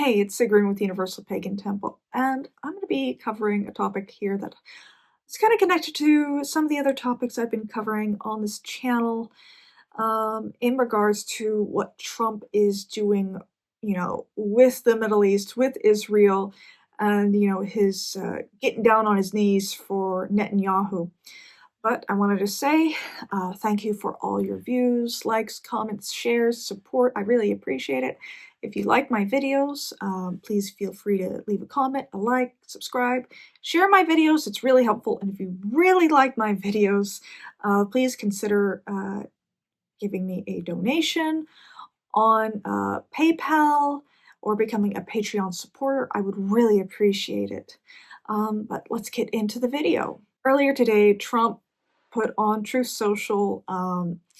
Hey, it's Sigrun with Universal Pagan Temple, and I'm going to be covering a topic here that is kind of connected to some of the other topics I've been covering on this channel in regards to what Trump is doing, with the Middle East, with Israel, and, his getting down on his knees for Netanyahu. But I wanted to say thank you for all your views, likes, comments, shares, support. I really appreciate it. If you like my videos, please feel free to leave a comment, a like, subscribe, share my videos. It's really helpful. And if you really like my videos, please consider giving me a donation on PayPal or becoming a Patreon supporter. I would really appreciate it. But let's get into the video. Earlier today, Trump put on Truth Social,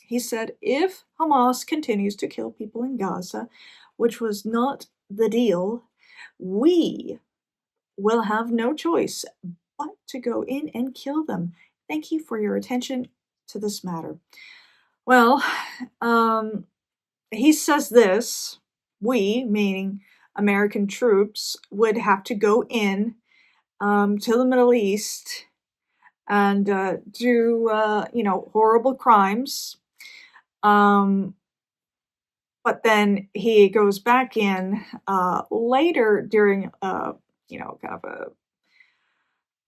he said, if Hamas continues to kill people in Gaza, which was not the deal, we will have no choice but to go in and kill them. Thank you for your attention to this matter. Well, he says this, we, meaning American troops, would have to go in to the Middle East and do, horrible crimes. But then he goes back in later during, kind of a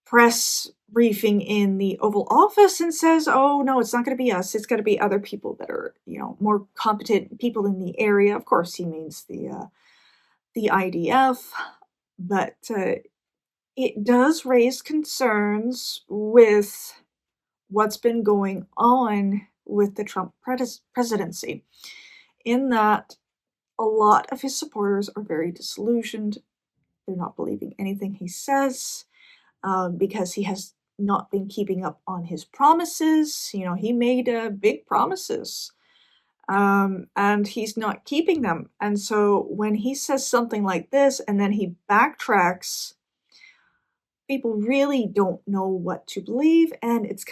press briefing in the Oval Office and says, oh, no, it's not going to be us. It's going to be other people that are, more competent people in the area. Of course, he means the IDF, but it does raise concerns with what's been going on with the Trump presidency, in that a lot of his supporters are very disillusioned. They're not believing anything he says because he has not been keeping up on his promises. He made big promises and he's not keeping them. And so when he says something like this and then he backtracks, people really don't know what to believe, and it's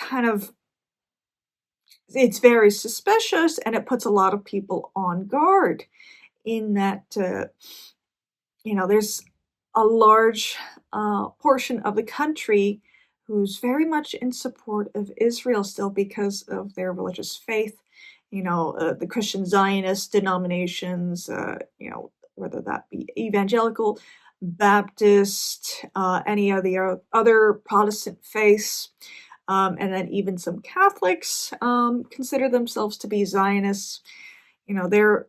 very suspicious, and it puts a lot of people on guard in that, there's a large portion of the country who's very much in support of Israel still because of their religious faith, the Christian Zionist denominations, whether that be evangelical, Baptist, any of the other Protestant faiths, and then even some Catholics consider themselves to be Zionists. They're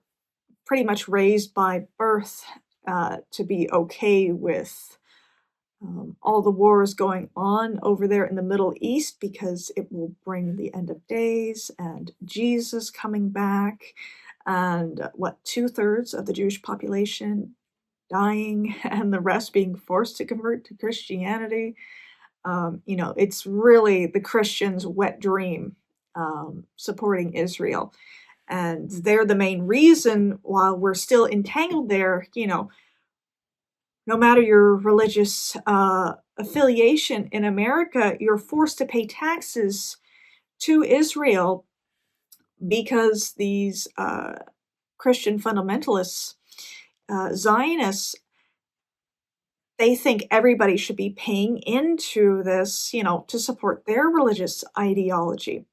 pretty much raised by birth to be okay with all the wars going on over there in the Middle East because it will bring the end of days and Jesus coming back, and 2/3 of the Jewish population dying and the rest being forced to convert to Christianity. It's really the Christians' wet dream supporting Israel. And they're the main reason why we're still entangled there. No matter your religious affiliation in America, you're forced to pay taxes to Israel because these Christian fundamentalists, Zionists, they think everybody should be paying into this, to support their religious ideology.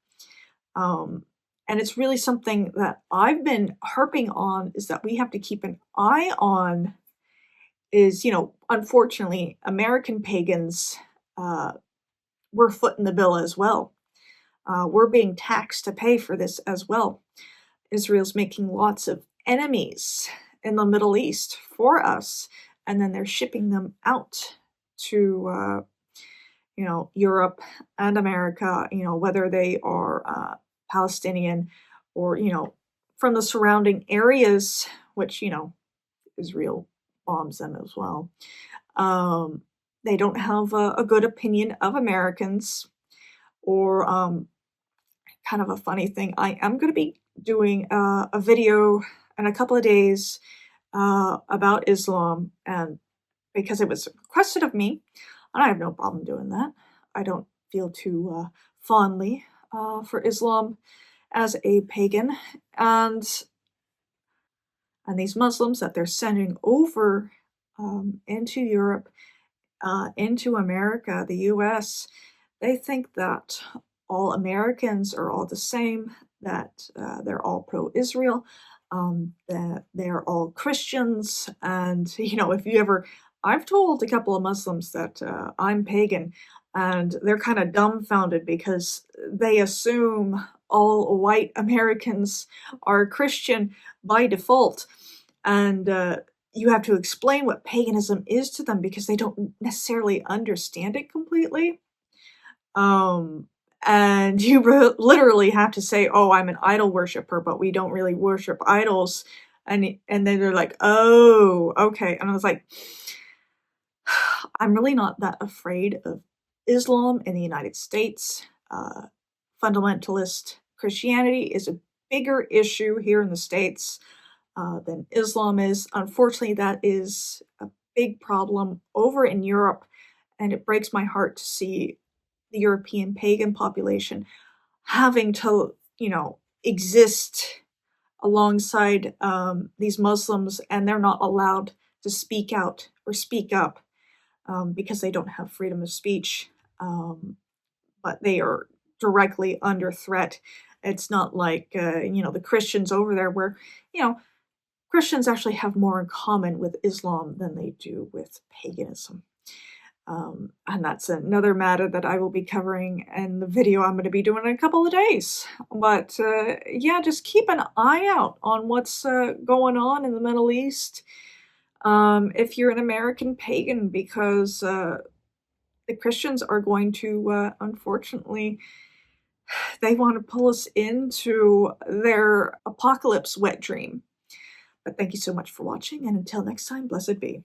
And it's really something that I've been harping on, is that we have to keep an eye on is, unfortunately, American pagans, we're footing the bill as well. We're being taxed to pay for this as well. Israel's making lots of enemies in the Middle East for us, and then they're shipping them out to, Europe and America, whether they are Palestinian or, from the surrounding areas, which, Israel bombs them as well. They don't have a good opinion of Americans, or kind of a funny thing. I am going to be doing a video in a couple of days about Islam, and because it was requested of me, and I have no problem doing that. I don't feel too fondly for Islam as a pagan, and these Muslims that they're sending over into Europe, into America, the US, they think that all Americans are all the same, that they're all pro-Israel, that they're all Christians, and if you ever, I've told a couple of Muslims that I'm pagan, and they're kind of dumbfounded because they assume all white Americans are Christian by default, and you have to explain what paganism is to them because they don't necessarily understand it completely. Um, and you literally have to say, "Oh, I'm an idol worshiper, but we don't really worship idols." And then they're like, "Oh, okay." And I was like, I'm really not that afraid of Islam in the United States. Fundamentalist Christianity is a bigger issue here in the States than Islam is. Unfortunately, that is a big problem over in Europe, and it breaks my heart to see the European pagan population having to, exist alongside these Muslims, and they're not allowed to speak out or speak up because they don't have freedom of speech. But they are directly under threat. It's not like, the Christians over there where, you know, Christians actually have more in common with Islam than they do with paganism. And that's another matter that I will be covering in the video I'm going to be doing in a couple of days. But yeah, just keep an eye out on what's going on in the Middle East if you're an American pagan, because the Christians are going to, unfortunately, they want to pull us into their apocalypse wet dream. But thank you so much for watching, and until next time, blessed be.